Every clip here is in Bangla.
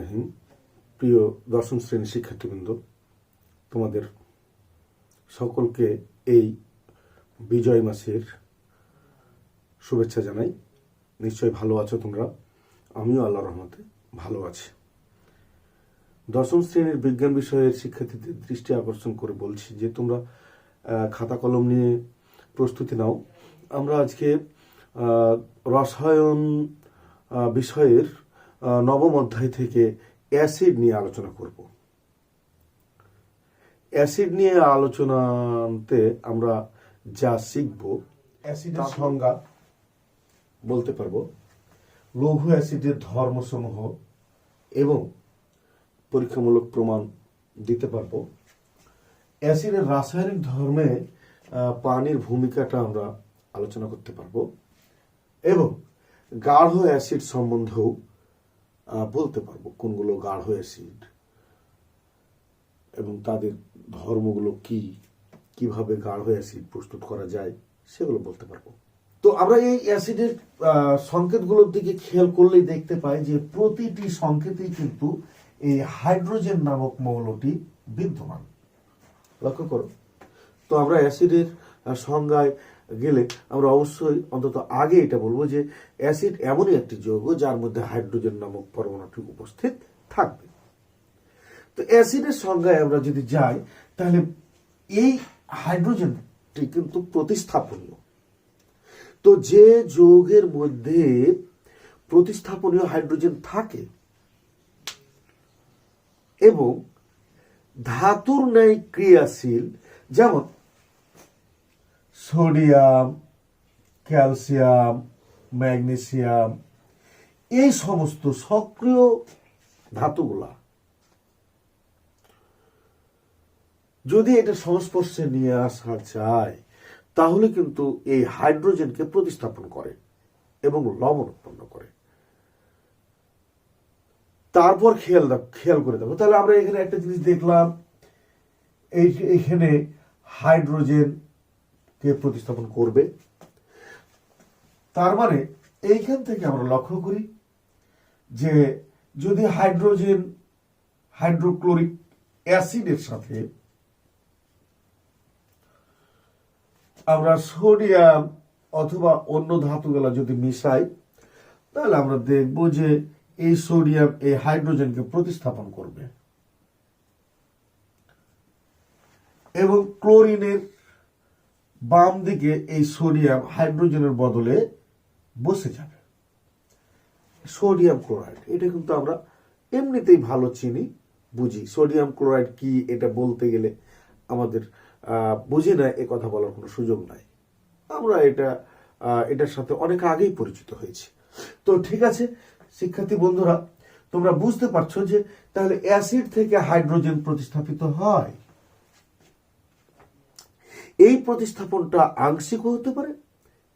রহিম। প্রিয় দশম শ্রেণীর শিক্ষার্থীবৃন্দ, তোমাদের সকলকে এই বিজয় মাসের শুভেচ্ছা জানাই। নিশ্চয়ই ভালো আছো তোমরা, আমিও আল্লাহর রহমতে ভালো আছি। দশম শ্রেণীর বিজ্ঞান বিষয়ের শিক্ষার্থীদের দৃষ্টি আকর্ষণ করে বলছি যে তোমরা খাতা কলম নিয়ে প্রস্তুতি নাও। আমরা আজকে রসায়ন বিষয়ের নবম অধ্যায় থেকে অ্যাসিড নিয়ে আলোচনা করব। অ্যাসিড নিয়ে আলোচনাতে আমরা যা শিখব, অ্যাসিডের সংজ্ঞা বলতে পারবো, লঘু অ্যাসিডের ধর্মসমূহ এবং পরীক্ষামূলক প্রমাণ দিতে পারবো। অ্যাসিডের রাসায়নিক ধর্মে পানির ভূমিকাটা আমরা আলোচনা করতে পারবো এবং গাঢ় অ্যাসিড সম্বন্ধেও বলতে পারবো, কোনগুলো গাঢ় অ্যাসিড এবং তাদের ধর্মগুলো কি, কিভাবে গাঢ় অ্যাসিড প্রস্তুত করা যায় সেগুলো বলতে পারবো। তো আমরা এই অ্যাসিডের সংকেতগুলোর দিকে খেয়াল করলেই দেখতে পাই যে প্রতিটি সংকেতেই কিন্তু এই হাইড্রোজেন নামক মৌলটি বিদ্যমান। লক্ষ্য করো। তো আমরা অ্যাসিডের সংজ্ঞায় গেলে আমরা অবশ্যই অন্তত আগে এটা বলবো যে অ্যাসিড এমনই একটি যৌগ যার মধ্যে হাইড্রোজেন নামক পরমাণুটি উপস্থিত থাকবে। তো অ্যাসিডের সংজ্ঞায় আমরা যদি যাই তাহলে এই হাইড্রোজেনটি কিন্তু প্রতিস্থাপনীয়। তো যে যৌগের মধ্যে প্রতিস্থাপনীয় হাইড্রোজেন থাকে এবং ধাতুর ন্যায় ক্রিয়াশীল, যেমন সোডিয়াম, ক্যালসিয়াম, ম্যাগনেসিয়াম, এই সমস্ত সক্রিয় ধাতুগুলা যদি এটা সংস্পর্শে নিয়ে আসা যায় তাহলে কিন্তু এই হাইড্রোজেনকে প্রতিস্থাপন করে এবং লবণ উৎপন্ন করে। তারপর খেয়াল করে দেখো, তাহলে আমরা এখানে একটা জিনিস দেখলাম, এইখানে হাইড্রোজেন কে প্রতিস্থাপন করবে। তার মানে এইখান থেকে আমরা লক্ষ্য করি যে যদি হাইড্রোজেন হাইড্রোক্লোরিক অ্যাসিডের সাথে আমরা সোডিয়াম অথবা অন্য ধাতুগুলা যদি মিশাই তাহলে আমরা দেখব যে এই সোডিয়াম এই হাইড্রোজেনকে প্রতিস্থাপন করবে এবং ক্লোরিনের বাম দিকে এই সোডিয়াম হাইড্রোজেনের বদলে বসে যাবে। সোডিয়াম ক্লোরাইড, এটা কিন্তু আমরা এমনিতেই ভালো চিনি, বুঝি। সোডিয়াম ক্লোরাইড কি এটা বলতে গেলে আমাদের বুঝি না, এ কথা বলার কোনো সুযোগ নাই। আমরা এটার সাথে অনেক আগেই পরিচিত হয়েছি। তো ঠিক আছে শিক্ষার্থী বন্ধুরা, তোমরা বুঝতে পারছো যে তাহলে অ্যাসিড থেকে হাইড্রোজেন প্রতিস্থাপিত হয়। এই প্রতিস্থাপনটা আংশিক হতে পারে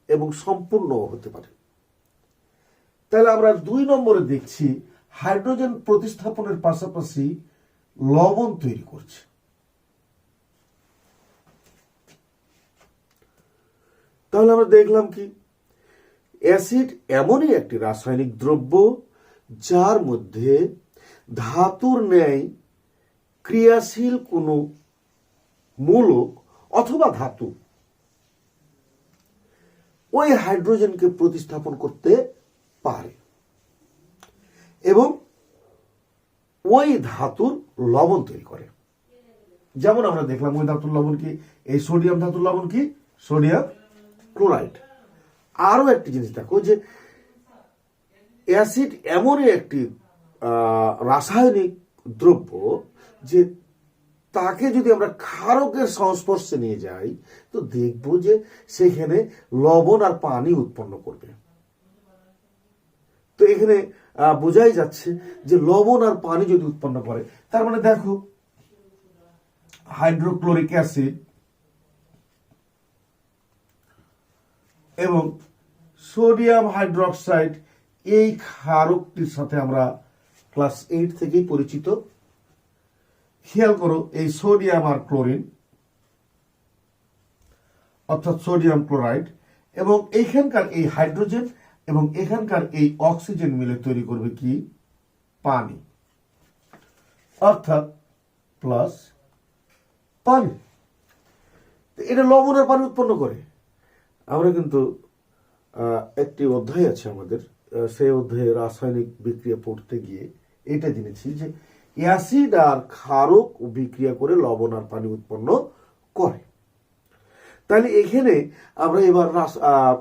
এবং সম্পূর্ণ হতে পারে। তাহলে আমরা 2 নম্বরে দেখছি হাইড্রোজেন প্রতিস্থাপনের পাশাপাশি লবণ তৈরি করছে। তাহলে আমরা দেখলাম কি, অ্যাসিড এমনই একটি রাসায়নিক দ্রব্য যার মধ্যে ধাতুর ন্যায় ক্রিয়াশীল কোনো মূলক অথবা ধাতু ওই হাইড্রোজেনকে প্রতিস্থাপন করতে পারে এবং ওই ধাতুর লবণ তৈরি করে। যেমন আমরা দেখলাম ওই ধাতুর লবণ কি, এই সোডিয়াম ধাতুর লবণ কি, সোডিয়াম ক্লোরাইড। আরো একটি জিনিস দেখো যে অ্যাসিড এমনই একটি রাসায়নিক দ্রব্য যে তাকে যদি আমরা ক্ষারকের সংস্পর্শে নিয়ে যাই তো দেখব যে সেখানে লবণ আর পানি উৎপন্ন করবে। তো এখানে বোঝাই যাচ্ছে যে লবণ আর পানি যদি উৎপন্ন করে, তার মানে দেখো হাইড্রোক্লোরিক অ্যাসিড এবং সোডিয়াম হাইড্রোক্সাইড, এই ক্ষারকটির সাথে আমরা ক্লাস 8 থেকেই পরিচিত। খেয়াল করো, এই সোডিয়াম আর ক্লোরিন অর্থাৎ সোডিয়াম ক্লোরাইড এবং এখানকার এই হাইড্রোজেন এবং এখানকার এই অক্সিজেন মিলে তৈরি করবে কি, পানি। অর্থাৎ প্লাস পানি। এটা লবণ আর পানি উৎপন্ন করে। আমরা কিন্তু একটি অধ্যায় আছে আমাদের, সেই অধ্যায়ে রাসায়নিক বিক্রিয়া পড়তে গিয়ে এটা জেনেছি যে অ্যাসিড আর ক্ষারক বিক্রিয়া করে লবণ আর পানি উৎপন্ন করে। তাহলে এখানে আমরা এবার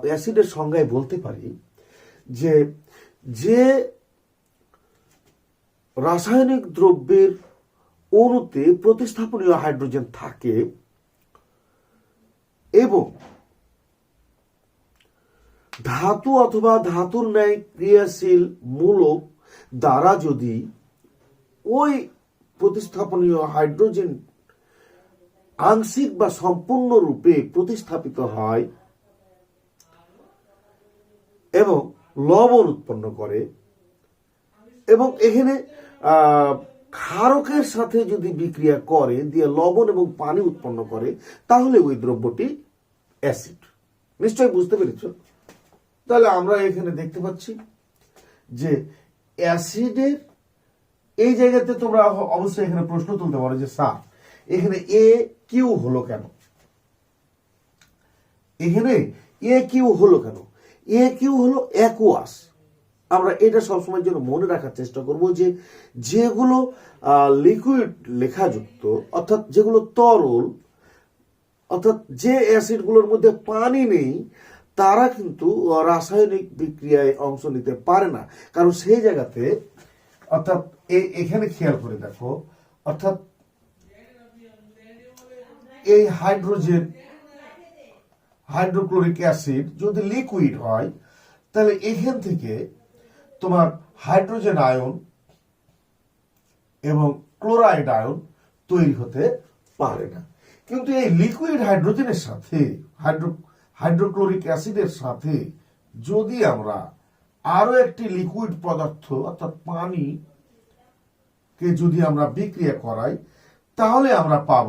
অ্যাসিডের সংজ্ঞায় বলতে পারি যে যে রাসায়নিক দ্রব্যের অণুতে প্রতিস্থাপনীয় হাইড্রোজেন থাকে এবং ধাতু অথবা ধাতুর ন্যায় ক্রিয়াশীল মূলক দ্বারা যদি ওই প্রতিস্থাপনীয় হাইড্রোজেন আংশিক বা সম্পূর্ণরূপে প্রতিস্থাপিত হয় এবং লবণ উৎপন্ন করে এবং এখানে ক্ষারকের সাথে যদি বিক্রিয়া করে দিয়ে লবণ এবং পানি উৎপন্ন করে, তাহলে ওই দ্রব্যটি অ্যাসিড। নিশ্চয়ই বুঝতে পেরেছ? তাহলে আমরা এখানে দেখতে পাচ্ছি যে অ্যাসিডের এই জায়গাতে তোমরা অবশ্যই এখানে প্রশ্ন তুলতে পারো যে স্যার এখানে এ কিউ হলো কেন, এখানে এ কিউ হলো কেন? এ কিউ হলো অ্যাকুয়াস। আমরা এটা সবসময়ের জন্য মনে রাখার চেষ্টা করব যে যেগুলো লিকুইড লেখাযুক্ত, অর্থাৎ যেগুলো তরল, অর্থাৎ যে অ্যাসিডগুলোর মধ্যে পানি নেই, তারা কিন্তু রাসায়নিক বিক্রিয়ায় অংশ নিতে পারে না। কারণ সেই জায়গাতে, অর্থাৎ এখানে খেয়াল করে দেখো, অর্থাৎ এই হাইড্রোক্লোরিক অ্যাসিড যদি লিকুইড হয়, তাহলে এখান থেকে তোমার হাইড্রোজেন আয়ন এবং ক্লোরাইড আয়ন তৈরি হতে পারে না। কিন্তু এই লিকুইড হাইড্রোজেনের সাথে হাইড্রোক্লোরিক অ্যাসিডের সাথে যদি আমরা আরো একটি লিকুইড পদার্থ অর্থাৎ পানিকে যদি আমরা বিক্রিয়া করাই, তাহলে আমরা পাব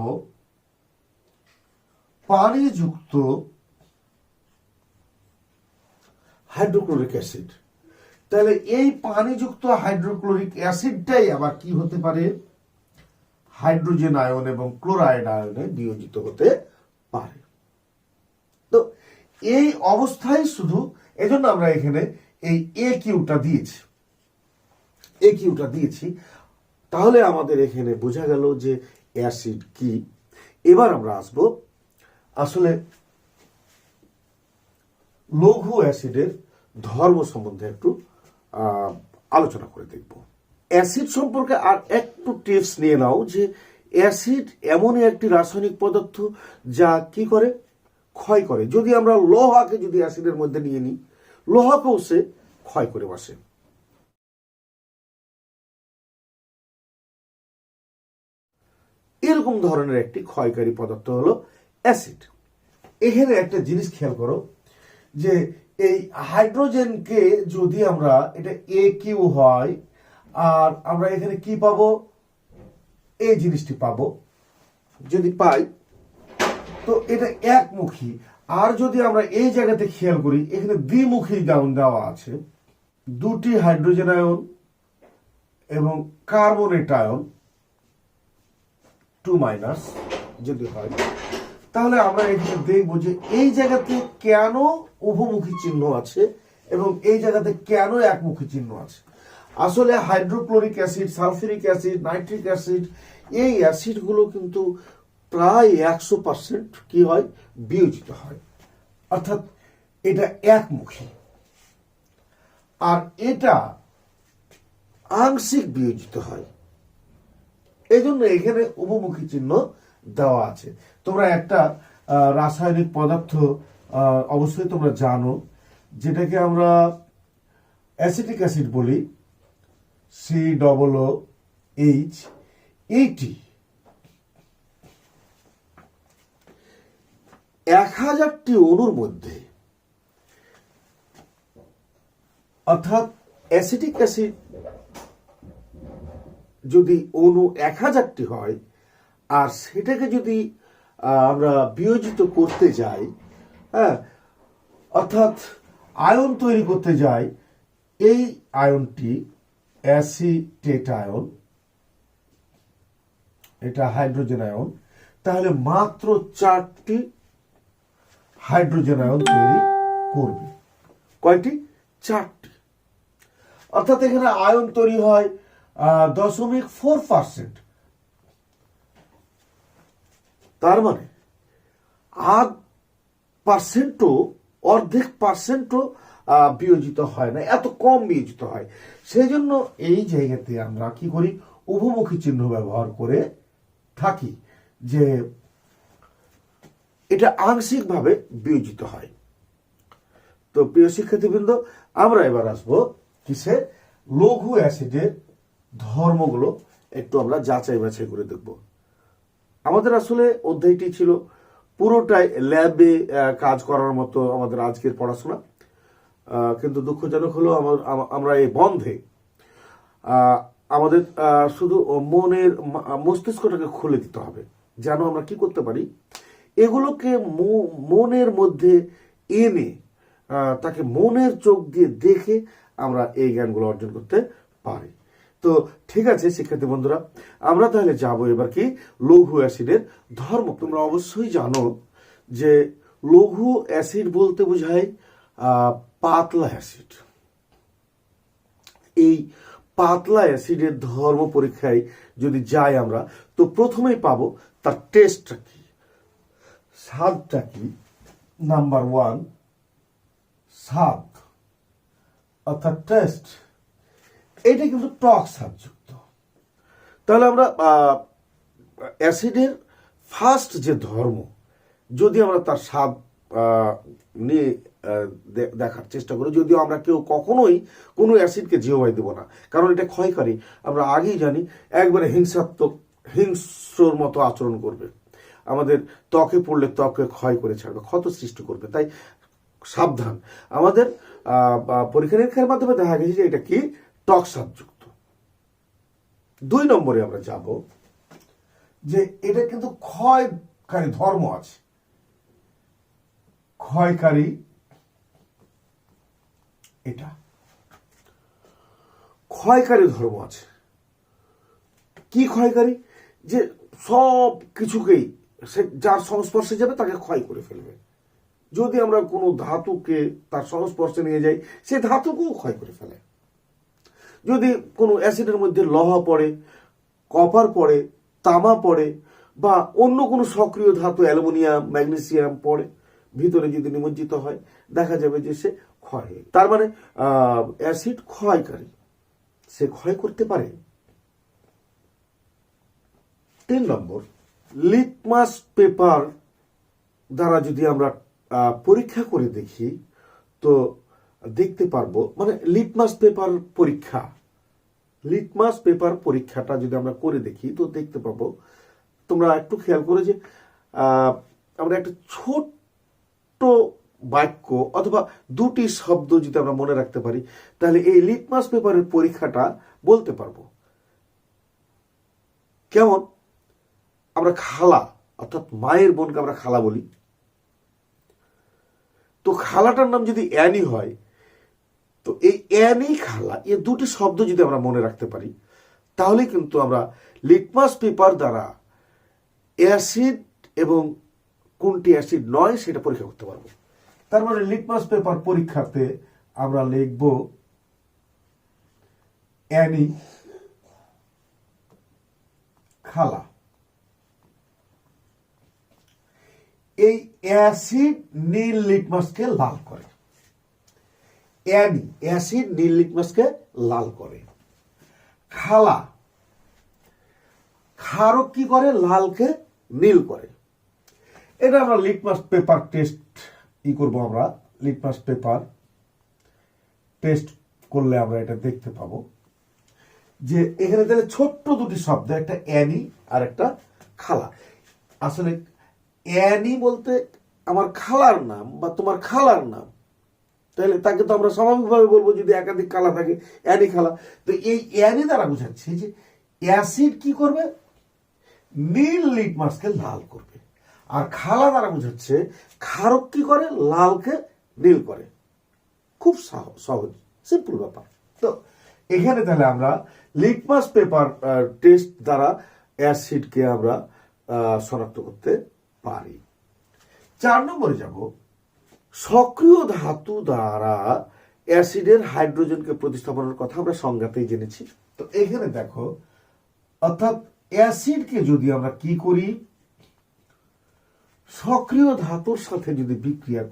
পানিযুক্ত হাইড্রোক্লোরিক অ্যাসিড। তাহলে এই পানিযুক্ত হাইড্রোক্লোরিক অ্যাসিডটাই আবার কি হতে পারে? হাইড্রোজেন আয়ন এবং ক্লোরাইড আয়নে বিয়োজিত হতে পারে। তো এই অবস্থায় শুধু এজন্য আমরা এখানে এই এ কিউটা দিয়েছি। তাহলে আমাদের এখানে বোঝা গেল যে অ্যাসিড কি। এবার আমরা আসব আসলে লঘু অ্যাসিডের ধর্ম সম্বন্ধে একটু আলোচনা করে দেখব। অ্যাসিড সম্পর্কে আর একটু টিপস নিয়ে নাও যে অ্যাসিড এমনই একটি রাসায়নিক পদার্থ যা কি করে? ক্ষয় করে। যদি আমরা লোহাকে যদি অ্যাসিডের মধ্যে নিয়ে নিই, লোহাকেও সে ক্ষয় করে বসে। এরকম ধরনের একটি ক্ষয়কারী পদার্থ হলো অ্যাসিড। এখানে একটা জিনিস খেয়াল করো যে এই হাইড্রোজেনকে যদি আমরা, এটা এ কিউ হয়, আর আমরা এখানে কি পাবো? এই জিনিসটি পাবো। যদি পাই তো এটা একমুখী। আর যদি আমরা এই জায়গাতে খেয়াল করি, এখানে দ্বিমুখী দেওয়া আছে, দুটি হাইড্রোজেন আয়ন এবং কার্বনেট আয়ন 2- যদি হয়, তাহলে আমরা এখানে দেখবো যে এই জায়গাতে কেন উভমুখী চিহ্ন আছে এবং এই জায়গাতে কেন একমুখী চিহ্ন আছে। আসলে hydrochloric acid, sulphuric acid, nitric acid, এই অ্যাসিডগুলো কিন্তু প্রায় 100% কি হয়? বিয়োজিত হয়। অর্থাৎ এটা একমুখী, আর এটা আংশিক বিয়োজিত হয়। এই জন্য এখানে উভমুখী চিহ্ন দেওয়া আছে। তোমরা একটা রাসায়নিক পদার্থ অবশ্যই তোমরা জানো, যেটাকে আমরা অ্যাসিটিক অ্যাসিড বলি, COOH80। 1000টি অণুর মধ্যে, অর্থাৎ অ্যাসিটিক অ্যাসিড যদি অণু 1000টি হয়, আর সেটাকে যদি আমরা বিয়োজিত করতে যাই, হ্যাঁ, অর্থাৎ আয়ন তৈরি করতে যাই, এই আয়নটি অ্যাসিটেট আয়ন, এটা হাইড্রোজেন আয়ন, তাহলে মাত্র 4টি হাইড্রোজেন আয়ন তৈরি করবে। কয়টি? 4টি। অর্থাৎ এখানে আয়ন তৈরি হয় 0.4%। তার মানে অর্ধেক পার্সেন্টও বিয়োজিত হয় না, এত কম বিয়োজিত হয়। সেই জন্য এই জায়গাতে আমরা কি করি? উভমুখী চিহ্ন ব্যবহার করে থাকি, যে এটা আংশিকভাবে বিয়োজিত হয়। তো প্রিয় শিক্ষার্থীবৃন্দ, আমরা এবার আসবো কিসে? লঘু অ্যাসিডের ধর্মগুলো একটু আমরা যাচাই বাছাই করে দেখব। আমাদের আসলে অধ্যায়টি ছিল পুরোটাই ল্যাবে কাজ করার মতো আমাদের আজকের পড়াশোনা, কিন্তু দুঃখজনক হলো আমরা এই বন্ধে আমাদের শুধু মস্তিষ্কটাকে খুলে দিতে হবে, যেন আমরা কি করতে পারি, এগুলোকে মনের মধ্যে এনে তাকে মনের চোখ দিয়ে দেখে আমরা এই জ্ঞানগুলো অর্জন করতে পারি। তো ঠিক আছে শিক্ষার্থী বন্ধুরা, আমরা তাহলে যাব এবার কি লঘু অ্যাসিডের ধর্ম। তোমরা অবশ্যই জানো যে লঘু অ্যাসিড বলতে বোঝায় পাতলা অ্যাসিড। এই পাতলা অ্যাসিডের ধর্ম পরীক্ষায় যদি যাই আমরা, তো প্রথমেই পাবো তার টেস্টটা কি, স্বাদটা কি। নাম্বার 1, স্বাদ অর্থাৎ টেস্ট, এটা কিন্তু টক স্বাদযুক্ত। তাহলে আমরা অ্যাসিডের ফার্স্ট যে ধর্ম, যদি আমরা তার স্বাদ নিয়ে দেখার চেষ্টা করি, যদিও আমরা কেউ কখনোই কোনো অ্যাসিডকে জিহ্বায় দেব না, কারণ এটা ক্ষয়কারী। আমরা আগেই জানি একবারে হিংস্রর মতো আচরণ করবে, আমাদের ত্বকে পড়লে ত্বকে ক্ষয় করে ছাড়বে, ক্ষত সৃষ্টি করবে। তাই সাবধান। আমাদের পরীক্ষা নিরীক্ষার মাধ্যমে দেখা গেছে যে এটা কি টক স্বাদযুক্ত। 2 নম্বরে আমরা যাব যে এটা কিন্তু ক্ষয়কারী ধর্ম আছে। ক্ষয়কারী, এটা ক্ষয়কারী ধর্ম আছে। কি ক্ষয়কারী? যে সব কিছুকেই সে যার সংস্পর্শে যাবে তাকে ক্ষয় করে ফেলবে। যদি আমরা কোনো ধাতুকে তার সংস্পর্শে নিয়ে যাই, সে ধাতুকেও ক্ষয় করে ফেলে। যদি কোনো অ্যাসিডের মধ্যে লৌহ পড়ে, কপার পড়ে, তামা পড়ে, বা অন্য কোনো সক্রিয় ধাতু অ্যালুমিনিয়াম, ম্যাগনেসিয়াম পড়ে, ভিতরে যদি নিমজ্জিত হয়, দেখা যাবে যে সে ক্ষয়। তার মানে অ্যাসিড ক্ষয়কারী, সে ক্ষয় করতে পারে। 3 নম্বর, লিটমাস পেপার দ্বারা যদি আমরা পরীক্ষা করে দেখি, তো দেখতে পারবো, মানে লিটমাস পেপার পরীক্ষাটা যদি আমরা করে দেখি, তো দেখতে পাবো, তোমরা একটু খেয়াল করে যে আমরা একটা ছোট্ট বাক্য অথবা 2টি শব্দ যদি আমরা মনে রাখতে পারি, তাহলে এই লিটমাস পেপারের পরীক্ষাটা বলতে পারবো। কেমন? আমরা খালা অর্থাৎ মায়ের বোনকে আমরা খালা বলি, তো খালাটার নাম যদি অ্যানি হয়, তো এই অ্যানি খালা, এই 2টি শব্দ যদি আমরা মনে রাখতে পারি, তাহলে কিন্তু আমরা লিটমাস পেপার দ্বারা অ্যাসিড এবং কোনটি অ্যাসিড নয় সেটা পরীক্ষা করতে পারবো। তার মানে লিটমাস পেপার পরীক্ষাতে আমরা লিখব অ্যানি খালা। এই অ্যাসিড নীল লিটমাসকে লাল করে। অ্যাসিড নীল লিটমাসকে লাল করে। খালা, ক্ষারক কি করে? লালকে নীল করে। এটা আমরা লিটমাস পেপার টেস্ট করবো। আমরা লিটমাস পেপার টেস্ট করলে আমরা এটা দেখতে পাবো যে এখানে তাহলে ছোট্ট 2টি শব্দ, একটা অ্যানি আর একটা খালা। আসলে অ্যানি বলতে আমার খালার নাম বা তোমার খালার নাম, তাহলে তাকে তো আমরা স্বাভাবিকভাবে বলবো, যদি একাধিক খালা থাকে অ্যানি খালা। তো এই অ্যানি দ্বারা বোঝাচ্ছে যে অ্যাসিড কি করবে? নীল লিটমাসকে লাল করবে। আর খালা দ্বারা বোঝাচ্ছে ক্ষারক কি করে? লালকে নীল করে। খুব সহজ, সিম্পল ব্যাপার। তো এখানে তাহলে আমরা লিটমাস পেপার টেস্ট দ্বারা অ্যাসিডকে আমরা শনাক্ত করতে পারি। 4 নম্বরে যাব, সক্রিয় ধাতু দ্বারা অ্যাসিডের হাইড্রোজেনকে প্রতিস্থাপনের কথা আমরা সংজ্ঞাতেই জেনেছি। তো এখানে দেখো, অর্থাৎ অ্যাসিডকে যদি আমরা কি করি, সক্রিয় ধাতুর সাথে যদি বিক্রিয়া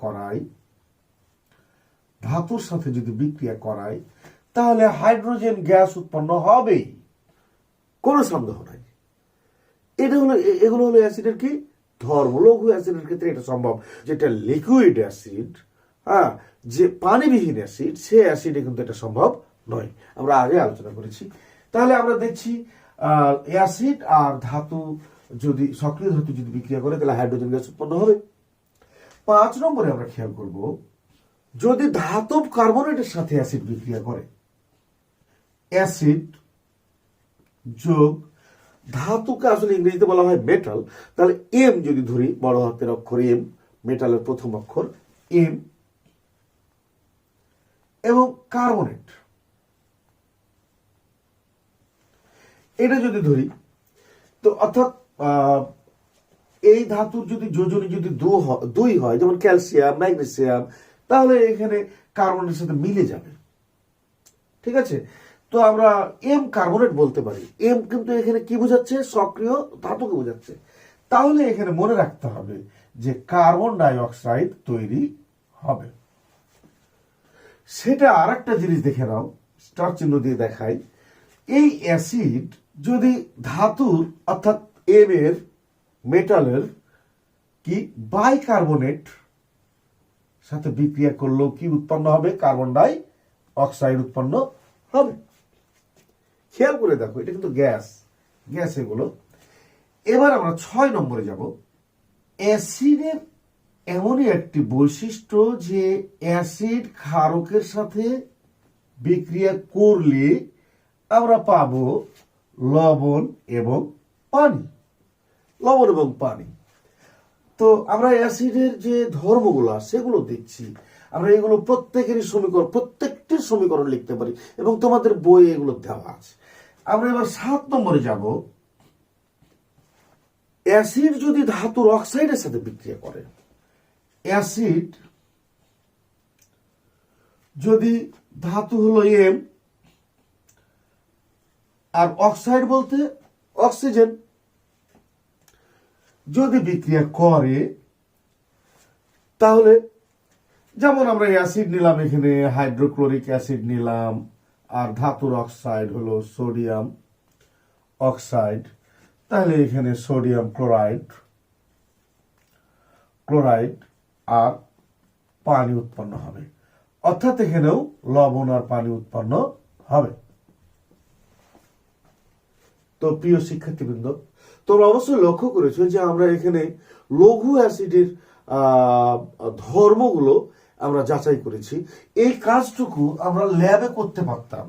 করাই, তাহলে হাইড্রোজেন গ্যাস উৎপন্ন হবেই, কোনো সন্দেহ নাই। এগুলো হলো অ্যাসিডের কি ধর্ম। লঘু অ্যাসিডের ক্ষেত্রে এটা সম্ভব, যেটা লিকুইড অ্যাসিড, যে পানিবিহীন অ্যাসিড, সে অ্যাসিডে কিন্তু এটা সম্ভব নয়, আমরা আগে আলোচনা করেছি। তাহলে আমরা দেখছি অ্যাসিড আর ধাতু যদি, সক্রিয় ধাতু যদি বিক্রিয়া করে, তাহলে হাইড্রোজেন গ্যাস উৎপন্ন হবে। 5 নম্বরে আমরা খেয়াল করব, যদি ধাতব কার্বনেটের সাথে অ্যাসিড বিক্রিয়া করে, অ্যাসিড যোগ ধাতুকে আসলে ইংরেজিতে বলা হয় মেটাল, তাহলে এম যদি ধরি, বড় হাতের অক্ষর এম, মেটালের প্রথম অক্ষর এম, এবং কার্বনেট, এটা যদি ধরি, তো অর্থাৎ এই ধাতুর যদি যোজনী যদি 2 হয়, যেমন ক্যালসিয়াম, ম্যাগনেসিয়াম, তাহলে এখানে কার্বনের সাথে মিলে যাবে। ঠিক আছে, তো আমরা এম কার্বনেট বলতে পারি। এম কিন্তু এখানে কি বোঝাচ্ছে, সক্রিয় ধাতুকে বোঝাচ্ছে। তাহলে এখানে মনে রাখতে হবে যে কার্বন ডাই অক্সাইড তৈরি হবে। সেটা আর একটা জিনিস দেখে নাও, স্টার চিহ্ন দিয়ে দেখাই। এই অ্যাসিড যদি ধাতুর, অর্থাৎ এম এর, মেটালের কি বাইকার্বনেট সাথে বিক্রিয়া করলেও কি উৎপন্ন হবে, কার্বন ডাই অক্সাইড উৎপন্ন হবে। খেয়াল করে দেখো, এটা কিন্তু গ্যাস এগুলো। এবার আমরা 6 নম্বরে যাব। অ্যাসিডের এমনই একটি বৈশিষ্ট্য যে অ্যাসিড ক্ষারকের সাথে বিক্রিয়া করলে আমরা পাবো লবণ এবং পানি। তো আমরা অ্যাসিডের যে ধর্মগুলো সেগুলো দেখছি, আমরা এগুলো প্রত্যেকটির সমীকরণ লিখতে পারি, এবং তোমাদের বই এগুলো দেওয়া আছে। আমরা এবার 7 নম্বরে যাব। অ্যাসিড যদি ধাতুর অক্সাইডের সাথে বিক্রিয়া করে, অ্যাসিড যদি ধাতু হলো এম, আর অক্সাইড বলতে অক্সিজেন, যদি বিক্রিয়া করে, তাহলে যেমন আমরা অ্যাসিড নিলাম, এখানে হাইড্রোক্লোরিক অ্যাসিড নিলাম, আর ধাতুর অক্সাইড হলো সোডিয়াম অক্সাইড, তাহলে এখানে সোডিয়াম ক্লোরাইড আর পানি উৎপন্ন হবে, অর্থাৎ এখানেও লবণ আর পানি উৎপন্ন হবে। তো প্রিয় শিক্ষার্থীবৃন্দ, তোমরা অবশ্যই লক্ষ্য করেছো যে আমরা এখানে লঘু অ্যাসিডের ধর্মগুলো আমরা যাচাই করেছি। এই কাজটুকু আমরা ল্যাবে করতে পারতাম,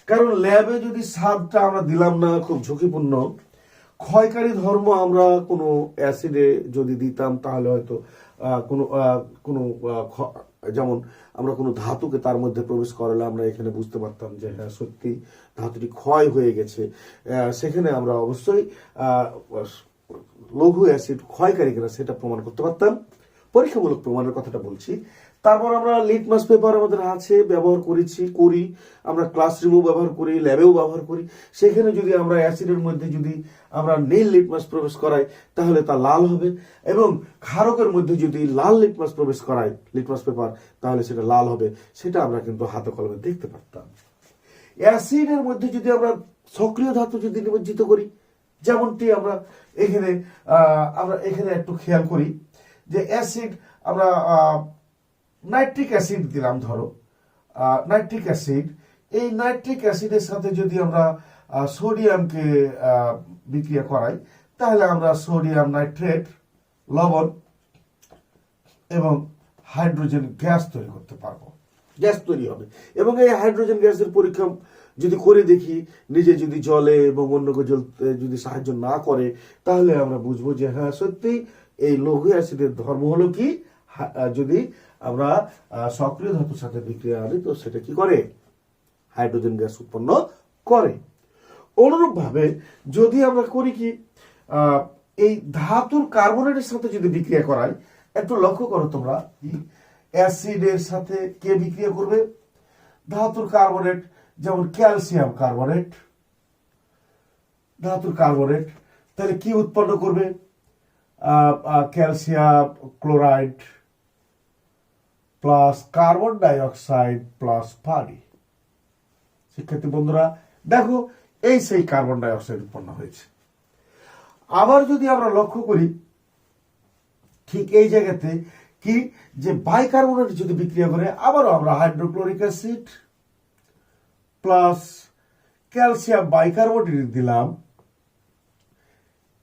কারণ ল্যাবে যদি স্বাদটা আমরা দিলাম না, খুব ঝুঁকিপূর্ণ। ক্ষয়কারী ধর্ম আমরা কোনো অ্যাসিডে যদি দিতাম, তাহলে হয়তো যেমন আমরা কোনো ধাতুকে তার মধ্যে প্রবেশ করালে আমরা এখানে বুঝতে পারতাম যে হ্যাঁ, সত্যি ধাতুটি ক্ষয় হয়ে গেছে। সেখানে আমরা অবশ্যই লঘু অ্যাসিড ক্ষয়কারী কিনা সেটা প্রমাণ করতে পারতাম। পরীক্ষামূলক প্রমাণের কথাটা বলছি। তারপর আমরা লিটমাস পেপার আমাদের আছে, ব্যবহার করি, আমরা ক্লাসরুমেও ব্যবহার করি, ল্যাবেও ব্যবহার করি। সেখানে যদি আমরা অ্যাসিডের মধ্যে যদি আমরা নীল লিটমাস প্রবেশ করাই, তাহলে তা লাল হবে, এবং ক্ষারকের মধ্যে যদি লাল লিটমাস প্রবেশ করাই, লিটমাস পেপার, তাহলে সেটা লাল হবে। সেটা আমরা কিন্তু হাতে কলমে দেখতে পারতাম। অ্যাসিডের মধ্যে যদি আমরা সক্রিয় ধাতু যদি নিমজ্জিত করি, যেমনটি আমরা এখানে একটু খেয়াল করি যে অ্যাসিড আমরা নাইট্রিক অ্যাসিড দিলাম, ধরো নাইট্রিক অ্যাসিড। এই নাইট্রিক অ্যাসিডের সাথে যদি আমরা সোডিয়ামকে বিক্রিয়া করাই, তাহলে আমরা সোডিয়াম নাইট্রেট, লবণ এবং হাইড্রোজেন গ্যাস তৈরি করতে পারবো। গ্যাস তৈরি হবে, এবং এই হাইড্রোজেন গ্যাসের পরীক্ষা যদি করে দেখি, নিজে যদি জলে এবং অন্যকে যদি সাহায্য না করে, তাহলে আমরা বুঝবো যে হ্যাঁ, সত্যি এই লঘু অ্যাসিডের ধর্ম হলো কি, যদি আমরা সক্রিয় ধাতুর সাথে বিক্রিয়া আনি, তো সেটা কি করে, হাইড্রোজেন গ্যাস উৎপন্ন করে। অনুরূপভাবে যদি আমরা করি কি এই ধাতুর কার্বনেটের সাথে যদি বিক্রিয়া করাই, একটু লক্ষ্য করো তোমরা, অ্যাসিডের সাথে কে বিক্রিয়া করবে? ধাতুর কার্বনেট, যেমন ক্যালসিয়াম কার্বনেট, ধাতুর কার্বনেট, তাহলে কি উৎপন্ন করবে? Calcium chloride plus carbon die oxide plus পানি। শিক্ষার্থী বন্ধুরা দেখো, এই সেই কার্বন ডাই অক্সাইড উৎপন্ন হয়েছে। আবার যদি আমরা লক্ষ্য করি ঠিক এই জায়গাতে কি, যে বাইকার্বনেট যদি বিক্রিয়া করে, আবারও আমরা hydrochloric acid plus calcium bicarbonate দিলাম,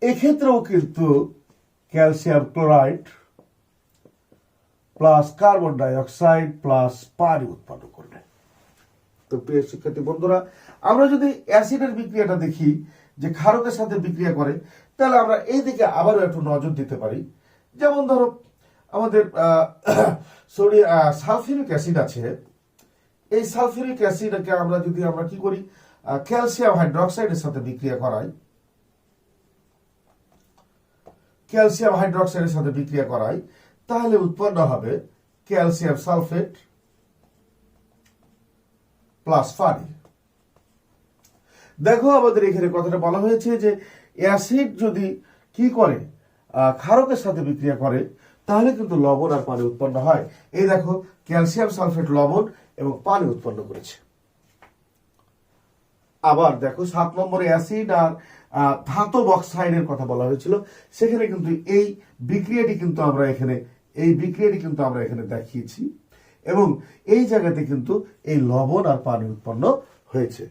এক্ষেত্রেও কিন্তু calcium chloride plus carbon die oxide plus পানি উৎপন্ন করবে। তো প্রিয় শিক্ষার্থী বন্ধুরা, আমরা যদি অ্যাসিডের বিক্রিয়াটা দেখি যে ক্ষারকের সাথে বিক্রিয়া করে, তাহলে আমরা এই দিকে আবারও একটু নজর দিতে পারি। যেমন ধরো আমাদের সালফিউরিক অ্যাসিড আছে, এই সালফিউরিক অ্যাসিডকে আমরা যদি আমরা কি করি, ক্যালসিয়াম হাইড্রোক্সাইডের সাথে বিক্রিয়া করাই, ক্যালসিয়াম হাইড্রোক্সাইডের সাথে বিক্রিয়া করাই, তাহলে উৎপন্ন হবে ক্যালসিয়াম সালফেট প্লাস পানি। দেখো আমাদের এখানে কথাটা বলা হয়েছে যে অ্যাসিড যদি কি করে, ক্ষারকের সাথে বিক্রিয়া করে, তাহলে কিন্তু লবণ আর পানি উৎপন্ন হয়। এই দেখো, ক্যালসিয়াম সালফেট লবণ এবং পানি উৎপন্ন করেছে। আবার দেখো 7 নম্বরে অ্যাসিড আর ধাতব অক্সাইডের কথা বলা হয়েছিল, সেখানে কিন্তু এই বিক্রিয়াটি কিন্তু আমরা এখানে দেখিয়েছি, এবং এই জায়গাতে কিন্তু এই লবণ আর পানি উৎপন্ন হয়েছে।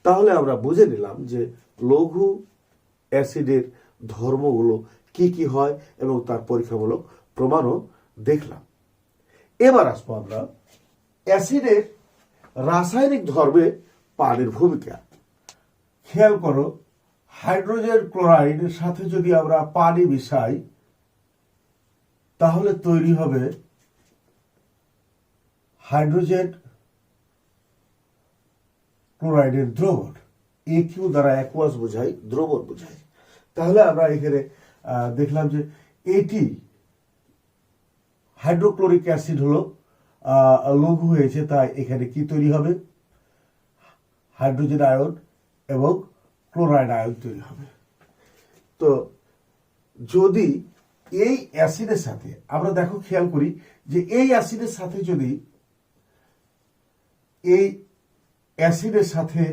তাহলে আমরা বুঝে নিলাম যে লঘু অ্যাসিডের ধর্মগুলো কি কি হয় এবং তার পরীক্ষামূলক প্রমাণও দেখলাম। এবার আসবো আমরা অ্যাসিডের রাসায়নিক ধর্মে পানির ভূমিকা। খেয়াল করো, হাইড্রোজেন ক্লোরাইডের সাথে যদি আমরা পানি মিশাই, তাহলে তৈরি হবে হাইড্রোজেন ক্লোরাইডের দ্রবণ। AQ দ্বারা অ্যাকুয়াস বোঝায়, দ্রবণ বোঝায়। তাহলে আমরা এখানে দেখলাম যে এটি হাইড্রোক্লোরিক অ্যাসিড হলো লঘু হয়েছে, তাই এখানে কি তৈরি হবে? হাইড্রোজেন আয়ন এবং ক্লোরাইড আয়ন তৈরি হবে। তো যদি এই অ্যাসিডের সাথে আমরা দেখো, খেয়াল করি যে এই অ্যাসিডের সাথে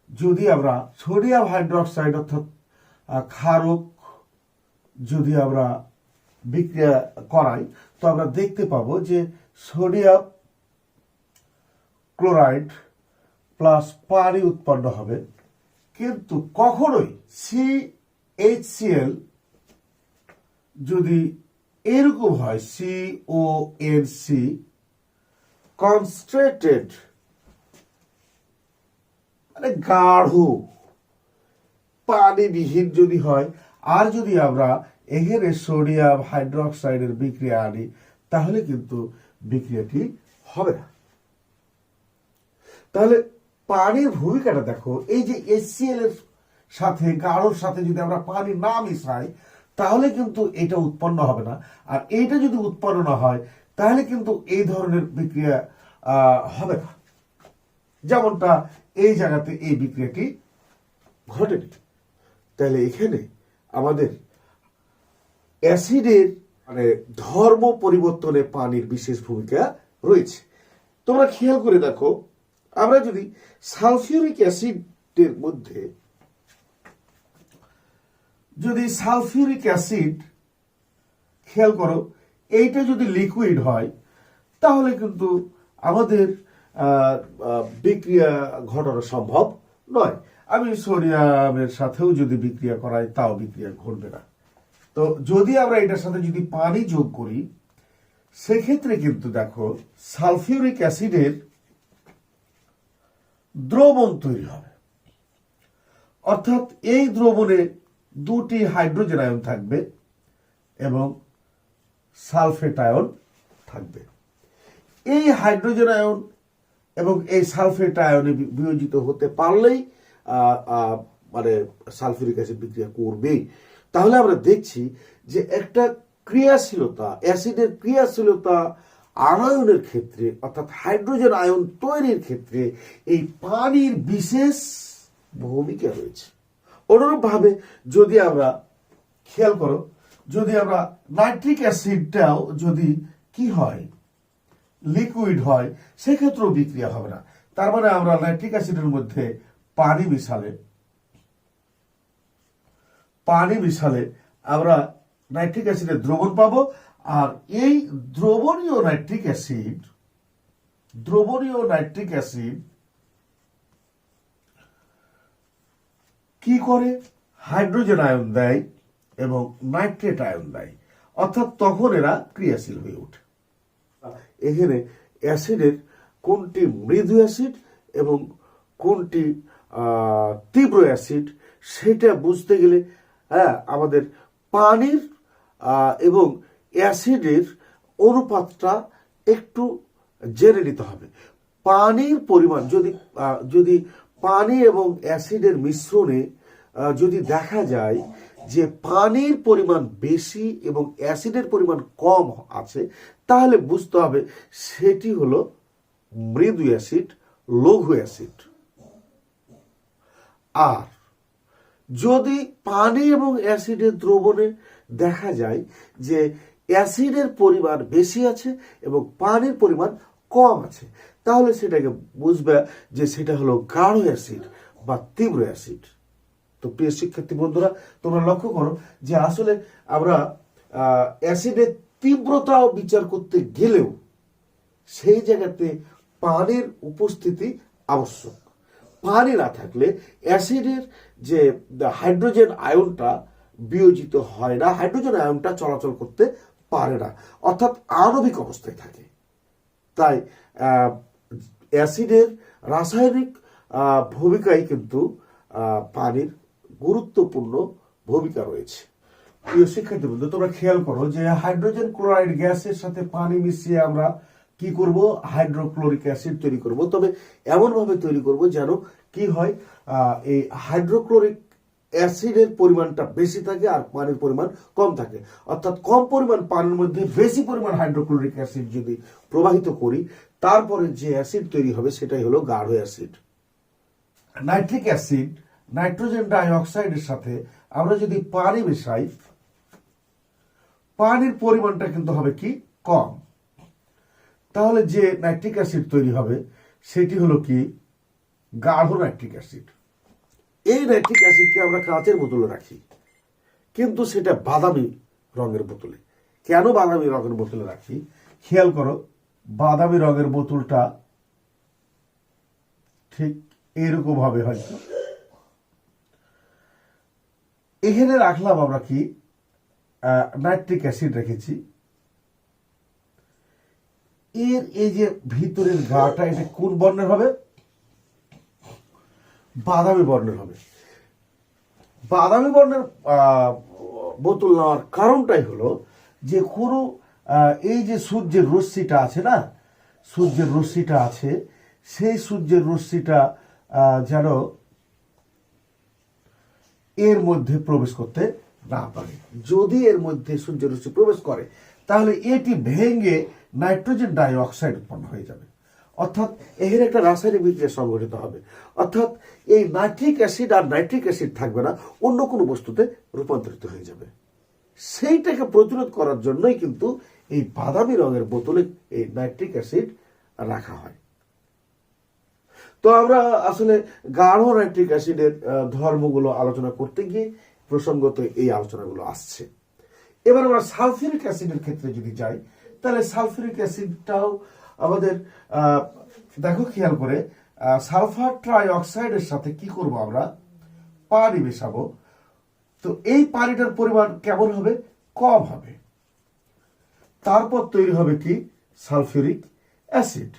যদি আমরা সোডিয়াম হাইড্রোক্সাইড অর্থাৎ ক্ষারক যদি আমরা বিক্রিয়া করাই, তো আমরা দেখতে পাবো যে সোডিয়াম ক্লোরাইড প্লাস পানি উৎপন্ন হবে। কিন্তু কখনোই CHCl যদি এরকম হয়, CONC কনসেন্ট্রেটেড, মানে গাঢ় পানিবিহীন যদি হয়, আর যদি আমরা এখানে সোডিয়াম হাইড্রোক্সাইডের বিক্রিয়া আনি, তাহলে কিন্তু বিক্রিয়াটি হবে না। তাহলে পানির ভূমিকাটা দেখো, এই যে HCl এর সাথে গাঢ়র সাথে যদি আমরা পানি না মিশাই, তাহলে কিন্তু এটা উৎপন্ন হবে না। আর এইটা যদি উৎপন্ন না হয়, তাহলে কিন্তু এই ধরনের বিক্রিয়া হবে না, যেমনটা এই জায়গাতে এই বিক্রিয়াটি ঘটেনি। তাহলে এখানে আমাদের অ্যাসিডের মানে ধর্ম পরিবর্তনে পানির বিশেষ ভূমিকা রয়েছে। তোমরা খেয়াল করে দেখো, আমরা যদি সালফিউরিক অ্যাসিডের মধ্যে সালফিউরিক অ্যাসিড খেয়াল করো, এইটা যদি লিকুইড হয়, তাহলে কিন্তু আমাদের বিক্রিয়া ঘটানো সম্ভব নয়। আমি সোডিয়ামের সাথেও যদি বিক্রিয়া করাই, তাও বিক্রিয়া ঘটবে না। তো যদি আমরা এটার সাথে যদি পানি যোগ করি, সেক্ষেত্রে কিন্তু দেখো সালফিউরিক অ্যাসিডের দ্রবণ তৈরি হবে। অর্থাৎ এই দ্রবণে দুটি হাইড্রোজেন আয়ন থাকবে এবং সালফেট আয়ন থাকবে। এই হাইড্রোজেন আয়ন এবং এই সালফেট আয়নে বিয়োজিত হতে পারলেই মানে সালফিউরিক অ্যাসিড বিক্রিয়া করবে। তাহলে আমরা দেখছি যে একটা ক্রিয়াশীলতা, অ্যাসিডের ক্রিয়াশীলতা আনয়নের ক্ষেত্রে অর্থাৎ হাইড্রোজেন আয়ন তৈরির ক্ষেত্রে এই পানির বিশেষ ভূমিকা রয়েছে। অনুরূপভাবে যদি আমরা খেয়াল করো, যদি আমরা নাইট্রিক অ্যাসিডটাও যদি কি হয়, লিকুইড হয়, সেক্ষেত্রেও বিক্রিয়া হবে না। তার মানে আমরা নাইট্রিক অ্যাসিডের মধ্যে পানি মিশালে আমরা নাইট্রিক অ্যাসিডের দ্রবণ পাবো। আর এই দ্রবণীয় নাইট্রিক অ্যাসিড কি করে, হাইড্রোজেন আয়ন দেয় এবং নাইট্রেট আয়ন দেয়, অর্থাৎ তখন এরা ক্রিয়াশীল হয়ে ওঠে। এখানে অ্যাসিডের কোনটি মৃদু অ্যাসিড এবং কোনটি তীব্র অ্যাসিড সেটা বুঝতে গেলে আমাদের পানির এবং অ্যাসিডের অনুপাতটা একটু জেনে নিতে হবে। পানির পরিমাণ যদি পানি এবং অ্যাসিডের মিশ্রণে যদি দেখা যায় যে পানির পরিমাণ বেশি এবং অ্যাসিডের পরিমাণ কম আছে, তাহলে বুঝতে হবে সেটি হলো মৃদু অ্যাসিড, লঘু অ্যাসিড। আর যদি পানি এবং অ্যাসিডের দ্রবণে দেখা যায় যে অ্যাসিডের পরিমাণ বেশি আছে এবং পানির পরিমাণ কম আছে, তাহলে সেটাকে বুঝবে যে সেটা হলো গাঢ় অ্যাসিড বা তীব্র অ্যাসিড। তো প্রিয় শিক্ষার্থী বন্ধুরা, তোমরা লক্ষ্য করো যে আসলে আমরা অ্যাসিডের তীব্রতাও বিচার করতে গেলেও সেই জায়গাতে পানির উপস্থিতি আবশ্যক। পানি না থাকলে অ্যাসিডের যে হাইড্রোজেন আয়নটা বিয়োজিত হয় না, হাইড্রোজেন আয়নটা চলাচল করতে পারে না, অর্থাৎ আণবিক অবস্থায় থাকে। তাই অ্যাসিডের রাসায়নিক ভূমিকায় কিন্তু পানির গুরুত্বপূর্ণ ভূমিকা রয়েছে। প্রিয় শিক্ষার্থী বন্ধু, তোমরা খেয়াল করো যে হাইড্রোজেন ক্লোরাইড গ্যাসের সাথে পানি মিশিয়ে আমরা কি করব, হাইড্রোক্লোরিক অ্যাসিড তৈরি করব। তবে এমন ভাবে তৈরি করব যেন কি হয়, এই হাইড্রোক্লোরিক অ্যাসিডের পরিমাণটা বেশি থাকে আর পানির পরিমাণ কম থাকে। অর্থাৎ কম পরিমাণ পানির মধ্যে বেশি পরিমাণ হাইড্রোক্লোরিক অ্যাসিড যদি প্রবাহিত করি, তারপরে যে অ্যাসিড তৈরি হবে সেটাই হলো গাঢ় acid. Nitric acid nitrogen die অক্সাইডের সাথে আমরা যদি পানি মেশাই, পানির পরিমাণটা কিন্তু হবে কি, কম। তাহলে যে নাইট্রিক অ্যাসিড তৈরি হবে সেটি হলো কি, গাঢ় নাইট্রিক অ্যাসিড। এই নাইট্রিক অ্যাসিডকে আমরা কাঁচের বোতলে রাখি, কিন্তু সেটা বাদামি রঙের বোতলে। কেন বাদামি রঙের বোতলে রাখি, খেয়াল করো, বাদামি রঙের বোতলটা ঠিক এরকম ভাবে হয়তো এখানে রাখলাম আমরা কি, নাইট্রিক অ্যাসিড রেখেছি। এর এই যে ভিতরের গাটা, এটা কোন বর্ণের হবে, বাদামি বর্ণের হবে। বাদামি বর্ণের বোতল নেওয়ার কারণটাই হলো যে কোনো এই যে সূর্যের রশ্মিটা আছে না, সূর্যের রশ্মিটা আছে, সেই সূর্যের রশ্মিটা যেন এর মধ্যে প্রবেশ করতে না পারে। যদি এর মধ্যে সূর্যের রশ্মি প্রবেশ করে, তাহলে এটি ভেঙে নাইট্রোজেন ডাই অক্সাইড উৎপন্ন হয়ে যাবে, অর্থাৎ এর একটা রাসায়নিক বিক্রিয়া সংঘটিত হবে। অর্থাৎ এই নাইট্রিক অ্যাসিড আর নাইট্রিক অ্যাসিড থাকবে না, অন্য কোনো বস্তুতে রূপান্তরিত হয়ে যাবে। সেইটাকে প্রতিরোধ করার জন্যই কিন্তু এই বাদামি রঙের বোতলে এই নাইট্রিক অ্যাসিড রাখা হয়। তো আমরা আসলে গাঢ় নাইট্রিক অ্যাসিডের ধর্মগুলো আলোচনা করতে গিয়ে প্রসঙ্গত এই আলোচনাগুলো আসছে। এবার আমরা সালফিউরিক অ্যাসিডের ক্ষেত্রে যদি যাই, তাহলে সালফিউরিক অ্যাসিডটাও আমাদের দেখো, খেয়াল করে সালফার ট্রাই অক্সাইডের সাথে কি করব, আমরা পানি মেশাবো। তো এই পানিটার পরিমাণ কেমন হবে, কম হবে। তারপর তৈরি হবে কি, সালফিউরিক অ্যাসিড।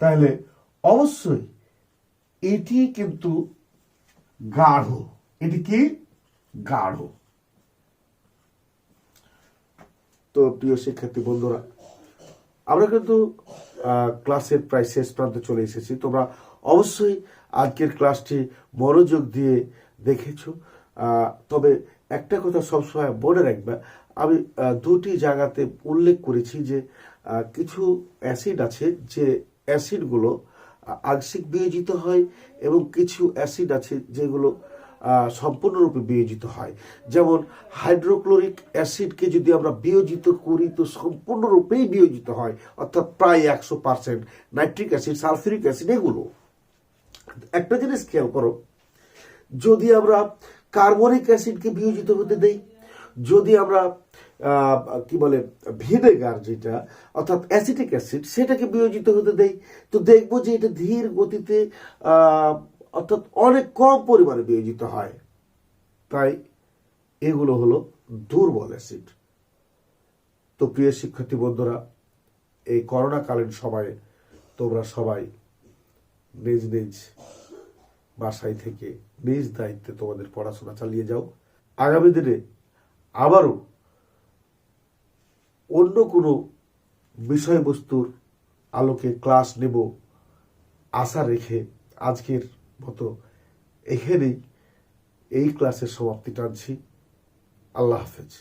তাহলে অবশ্যই এটি কিন্তু গাঢ়, এটি কি, গাঢ়। তো প্রিয় শিক্ষার্থী বন্ধুরা, আমরা কিন্তু ক্লাসের প্রায় শেষ প্রান্তে চলে এসেছি। তোমরা অবশ্যই আজকের ক্লাসটি মনোযোগ দিয়ে দেখেছো। তবে একটা কথা সবসময় মনে রাখবে, আমি দুটি জায়গাতে উল্লেখ করেছি যে কিছু অ্যাসিড আছে যে অ্যাসিডগুলো আংশিক বিয়োজিত হয় এবং কিছু অ্যাসিড আছে যেগুলো সম্পূর্ণরূপে বিয়োজিত হয়। যেমন হাইড্রোক্লোরিক অ্যাসিডকে যদি আমরা বিয়োজিত করি তো সম্পূর্ণরূপেই বিয়োজিত হয়, অর্থাৎ প্রায় 100%। নাইট্রিক অ্যাসিড, সালফিউরিক অ্যাসিড, এগুলো একটা জিনিস খেয়াল করো, যদি আমরা কার্বনিক অ্যাসিডকে বিয়োজিত হতে দেই, যদি আমরা কি বলে ভিনেগার যেটা অর্থাৎ অ্যাসিটিক অ্যাসিড সেটাকে বিয়োজিত হতে দেই, তো দেখবো যে এটা ধীর গতিতে অর্থাৎ অনেক কম পরিমাণে বিয়োজিত হয়। তাই এগুলো হলো দুর্বল অ্যাসিড। তো প্রিয় শিক্ষার্থী বন্ধুরা, এই করোনাকালীন সময়ে তোমরা সবাই নিজ নিজ বাসায় থেকে নিজ দায়িত্বে তোমাদের পড়াশোনা চালিয়ে যাও। আগামী দিনে আবারও অন্য কোনো বিষয়বস্তুর আলোকে ক্লাস নেব আশা রেখে আজকের মতো এখানেই এই ক্লাসের সমাপ্তি টানছি। আল্লাহ হাফেজ।